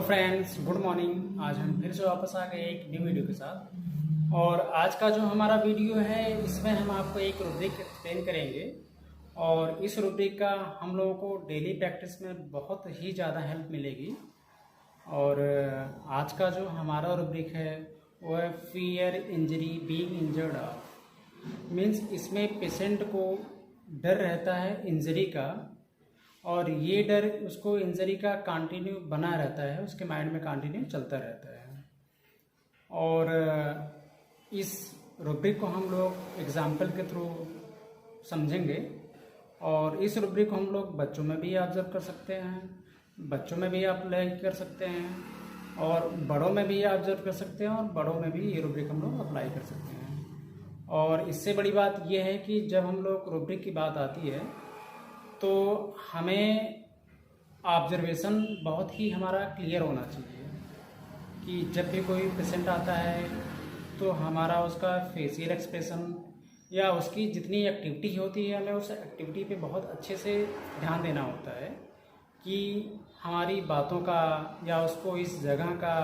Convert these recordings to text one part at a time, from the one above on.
Friends, good morning. आज हम फिर से वापस आ गए एक न्यू वीडियो के साथ। और आज का जो हमारा वीडियो है इसमें हम आपको एक रूब्रिक एक्सप्लेन करेंगे। और इस रूब्रिक का हम लोगों को डेली प्रैक्टिस में बहुत ही ज़्यादा हेल्प मिलेगी। और आज का जो हमारा रूब्रिक है वो है fear injury being injured of. Means इसमें पेशेंट को डर रहता है इंजरी का, और ये डर उसको इंजरी का कंटिन्यू बना रहता है, उसके माइंड में कंटिन्यू चलता रहता है। और इस रूब्रिक को हम लोग एग्जाम्पल के थ्रू समझेंगे। और इस रूब्रिक को हम लोग बच्चों में भी ऑब्जर्व कर सकते हैं, बच्चों में भी अप्लाई कर सकते हैं, और बड़ों में भी ऑब्जर्व कर सकते हैं, और बड़ों में भी ये रूब्रिक हम लोग अप्लाई कर सकते हैं। और इससे बड़ी बात यह है कि जब हम लोग रूब्रिक की बात आती है तो हमें ऑब्जर्वेशन बहुत ही हमारा क्लियर होना चाहिए कि जब भी कोई पेशेंट आता है तो हमारा उसका फेशियल एक्सप्रेशन या उसकी जितनी एक्टिविटी होती है हमें उस एक्टिविटी पे बहुत अच्छे से ध्यान देना होता है कि हमारी बातों का या उसको इस जगह का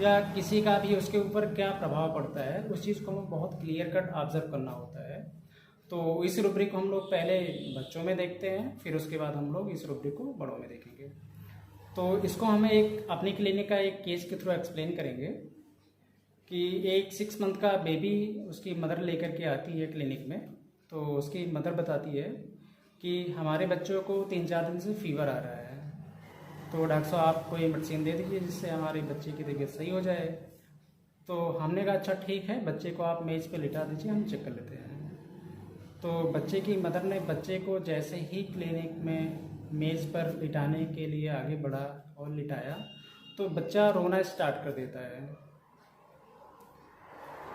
या किसी का भी उसके ऊपर क्या प्रभाव पड़ता है, उस चीज़ को हमें बहुत क्लियर कट ऑब्जर्व करना होता है। तो इस रूब्रिक को हम लोग पहले बच्चों में देखते हैं, फिर उसके बाद हम लोग इस रूब्रिक को बड़ों में देखेंगे। तो इसको हमें एक अपनी क्लिनिक का एक केस के थ्रू एक्सप्लेन करेंगे कि एक 6 मंथ का बेबी उसकी मदर लेकर के आती है क्लिनिक में। तो उसकी मदर बताती है कि हमारे बच्चों को 3-4 दिन से फीवर आ रहा है, तो डॉक्टर साहब आप कोई मेडिसिन दे दीजिए जिससे हमारे बच्चे की तबीयत सही हो जाए। तो हमने कहा अच्छा ठीक है, बच्चे को आप मेज़ पे लिटा दीजिए, हम चेक कर लेते हैं। तो बच्चे की मदर ने बच्चे को जैसे ही क्लिनिक में मेज़ पर लिटाने के लिए आगे बढ़ा और लिटाया तो बच्चा रोना स्टार्ट कर देता है।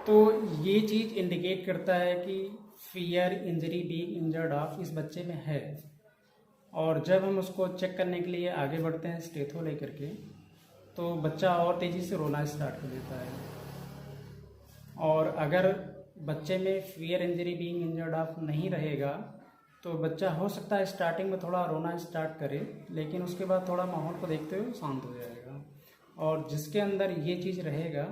तो ये चीज़ इंडिकेट करता है कि fear injury being injured of इस बच्चे में है। और जब हम उसको चेक करने के लिए आगे बढ़ते हैं स्टेथो लेकर के, तो बच्चा और तेज़ी से रोना स्टार्ट कर देता है। और अगर बच्चे में fear injury being injured of नहीं रहेगा तो बच्चा हो सकता है स्टार्टिंग में थोड़ा रोना स्टार्ट करे, लेकिन उसके बाद थोड़ा माहौल को देखते हुए शांत हो जाएगा। और जिसके अंदर ये चीज़ रहेगा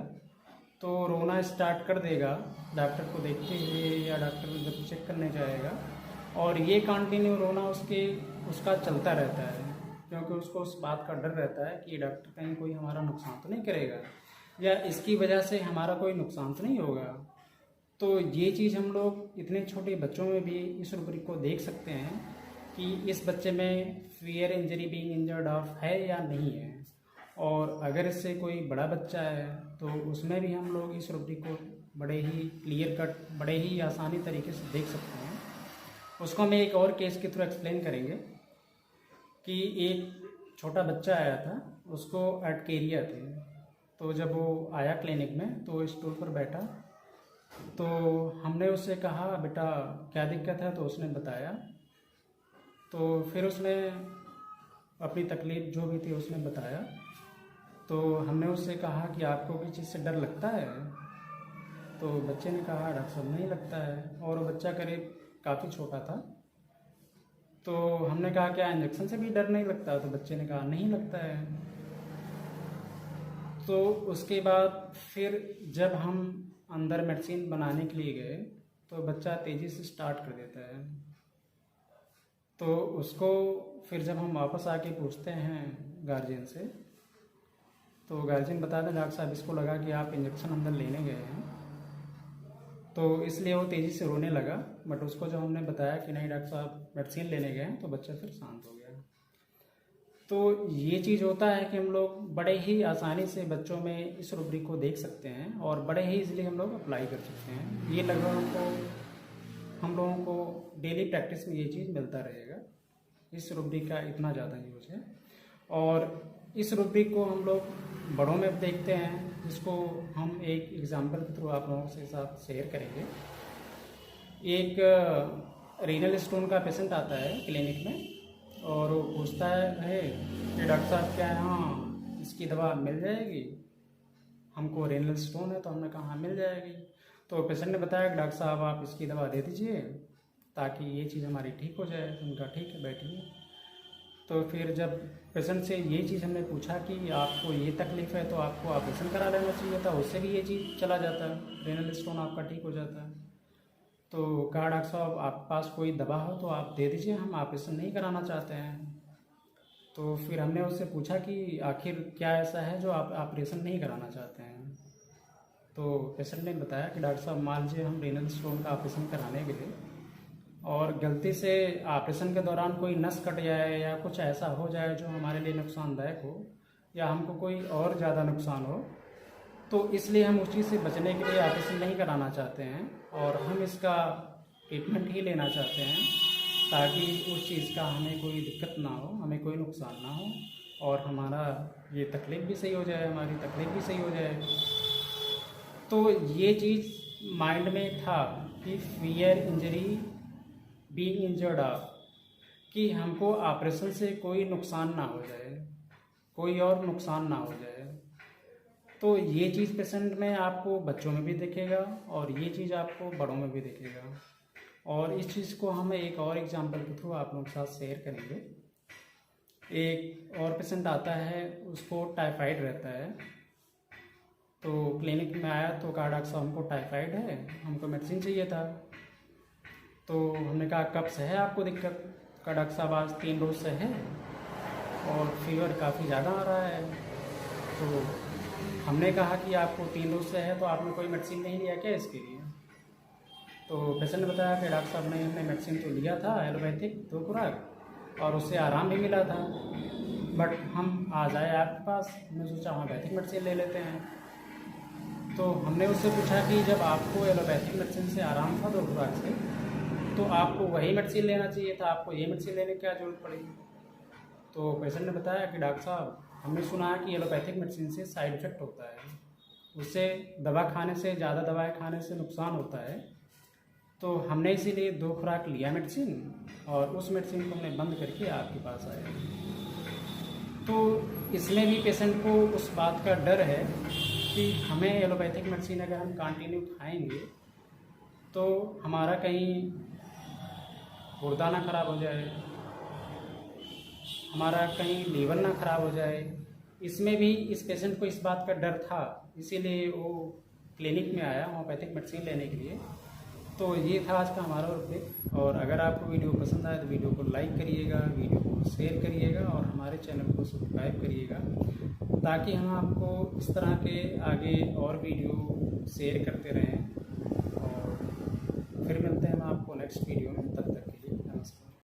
तो रोना स्टार्ट कर देगा डॉक्टर को देखते हुए या डॉक्टर जब चेक करने जाएगा, और ये कंटिन्यू रोना उसका चलता रहता है, क्योंकि उसको उस बात का डर रहता है कि डॉक्टर कहीं कोई हमारा नुकसान तो नहीं करेगा या इसकी वजह से हमारा कोई नुकसान तो नहीं होगा। तो ये चीज़ हम लोग इतने छोटे बच्चों में भी इस रूब्रिक को देख सकते हैं कि इस बच्चे में fear injury being injured of है या नहीं है। और अगर इससे कोई बड़ा बच्चा है तो उसमें भी हम लोग इस रूब्रिक को बड़े ही क्लियर कट, बड़े ही आसानी तरीके से देख सकते हैं। उसको हम एक और केस के थ्रू एक्सप्लेन करेंगे कि एक छोटा बच्चा आया था, उसको अर्टकेरिया थे। तो जब वो आया क्लिनिक में तो स्टूल पर बैठा, तो हमने उससे कहा बेटा क्या दिक्कत है, तो उसने बताया। तो फिर उसने अपनी तकलीफ़ जो भी थी उसने बताया। तो हमने उससे कहा कि आपको किसी चीज़ से डर लगता है? तो बच्चे ने कहा डॉक्टर साहब नहीं लगता है। और वो बच्चा करीब काफ़ी छोटा था। तो हमने कहा क्या इंजेक्शन से भी डर नहीं लगता? तो बच्चे ने कहा नहीं लगता है। तो उसके बाद फिर जब हम अंदर मेडिसिन बनाने के लिए गए तो बच्चा तेज़ी से स्टार्ट कर देता है। तो उसको फिर जब हम वापस आके पूछते हैं गार्जियन से, तो गार्जियन बताते हैं डॉक्टर साहब इसको लगा कि आप इंजेक्शन अंदर लेने गए हैं, तो इसलिए वो तेज़ी से रोने लगा। बट उसको जब हमने बताया कि नहीं डॉक्टर साहब मेडिसिन लेने गए हैं, तो बच्चा फिर शांत हो गया। तो ये चीज़ होता है कि हम लोग बड़े ही आसानी से बच्चों में इस रूब्रिक को देख सकते हैं और बड़े ही इजीली हम लोग अप्लाई कर सकते हैं। ये लगभग हम लोगों को डेली प्रैक्टिस में ये चीज़ मिलता रहेगा। इस रूब्रिक का इतना ज़्यादा यूज है। और इस रूब्रिक को हम लोग बड़ों में देखते हैं, जिसको हम एक एग्जाम्पल के थ्रू आप लोगों के साथ शेयर करेंगे। एक रीनल स्टोन का पेशेंट आता है क्लिनिक में और वो पूछता है कि डॉक्टर साहब क्या यहाँ इसकी दवा मिल जाएगी? हमको रीनल स्टोन है। तो हमने कहा हाँ मिल जाएगी। तो पेशेंट ने बताया कि डॉक्टर साहब आप इसकी दवा दे दीजिए ताकि ये चीज़ हमारी ठीक हो जाए। तो उनका ठीक है बैठिए। तो फिर जब पेशेंट से ये चीज़ हमने पूछा कि आपको ये तकलीफ़ है तो आपको ऑपरेशन करा लेना चाहिए था, उससे भी ये चीज़ चला जाता, रेनल स्टोन आपका ठीक हो जाता। तो कहा डॉक्टर साहब आपके पास कोई दवा हो तो आप दे दीजिए, हम ऑपरेशन नहीं कराना चाहते हैं। तो फिर हमने उससे पूछा कि आखिर क्या ऐसा है जो आप ऑपरेशन नहीं कराना चाहते हैं। तो पेशेंट ने बताया कि डॉक्टर साहब मान लीजिए हम रेनल स्टोन का ऑपरेशन कराने के लिए और गलती से ऑपरेशन के दौरान कोई नस कट जाए या कुछ ऐसा हो जाए जो हमारे लिए नुकसानदायक हो या हमको कोई और ज़्यादा नुकसान हो, तो इसलिए हम उस चीज़ से बचने के लिए ऑपरेशन नहीं कराना चाहते हैं और हम इसका ट्रीटमेंट ही लेना चाहते हैं ताकि उस चीज़ का हमें कोई दिक्कत ना हो, हमें कोई नुकसान ना हो और हमारा ये तकलीफ़ भी सही हो जाए, हमारी तकलीफ़ भी सही हो जाए। तो ये चीज़ माइंड में था कि fear injury being injured of, कि हमको ऑपरेशन से कोई नुकसान ना हो जाए, कोई और नुकसान ना हो जाए। तो ये चीज़ पेशेंट में आपको बच्चों में भी दिखेगा और ये चीज़ आपको बड़ों में भी दिखेगा। और इस चीज़ को हम एक और एग्जांपल के थ्रू आप लोगों के साथ शेयर करेंगे। एक और पेशेंट आता है, उसको टाइफाइड रहता है, तो क्लिनिक में आया तो कहा डॉक्टर साहब हमको टाइफाइड है, हमको मेडिसिन चाहिए था। तो हमने कहा कब से है आपको दिक्कत? कहा डॉक्टर साहब आज 3 रोज़ से है और फीवर काफ़ी ज़्यादा आ रहा है। तो हमने कहा कि आपको 3 रोज़ से है तो आपने कोई मेडिसिन नहीं लिया क्या इसके लिए? तो पेशेंट ने बताया कि डॉक्टर साहब ने हमने मेडिसिन तो लिया था एलोपैथिक 2 खुराक और उससे आराम भी मिला था, बट हम आज आए आपके पास, हमने सोचा होम्योपैथिक मेडिसिन ले लेते हैं। तो हमने उससे पूछा कि जब आपको एलोपैथिक मेडिसिन से आराम था 2 खुराक से, तो आपको वही मेडिसिन लेना चाहिए था, आपको ये मेडिसिन लेने की क्या ज़रूरत पड़ी? तो पेशेंट ने बताया कि डॉक्टर साहब हमने सुना है कि एलोपैथिक मेडिसिन से साइड इफ़ेक्ट होता है, उससे दवा खाने से, ज़्यादा दवाएं खाने से नुकसान होता है। तो हमने इसीलिए 2 खुराक लिया मेडिसिन और उस मेडिसिन को हमने बंद करके आपके पास आए। तो इसमें भी पेशेंट को उस बात का डर है कि हमें एलोपैथिक मेडिसिन अगर हम कंटिन्यू खाएंगे तो हमारा कहीं गुर्दा ना ख़राब हो जाए, हमारा कहीं लीवर ना ख़राब हो जाए। इसमें भी इस पेशेंट को इस बात का डर था, इसीलिए वो क्लिनिक में आया होम्योपैथिक मेडिसिन लेने के लिए। तो ये था आज का हमारा रुब्रिक। और अगर आपको वीडियो पसंद आए तो वीडियो को लाइक करिएगा, वीडियो को शेयर करिएगा और हमारे चैनल को सब्सक्राइब करिएगा ताकि हम आपको इस तरह के आगे और वीडियो शेयर करते रहें। और फिर मिलते हैं हम आपको नेक्स्ट वीडियो में, तब तक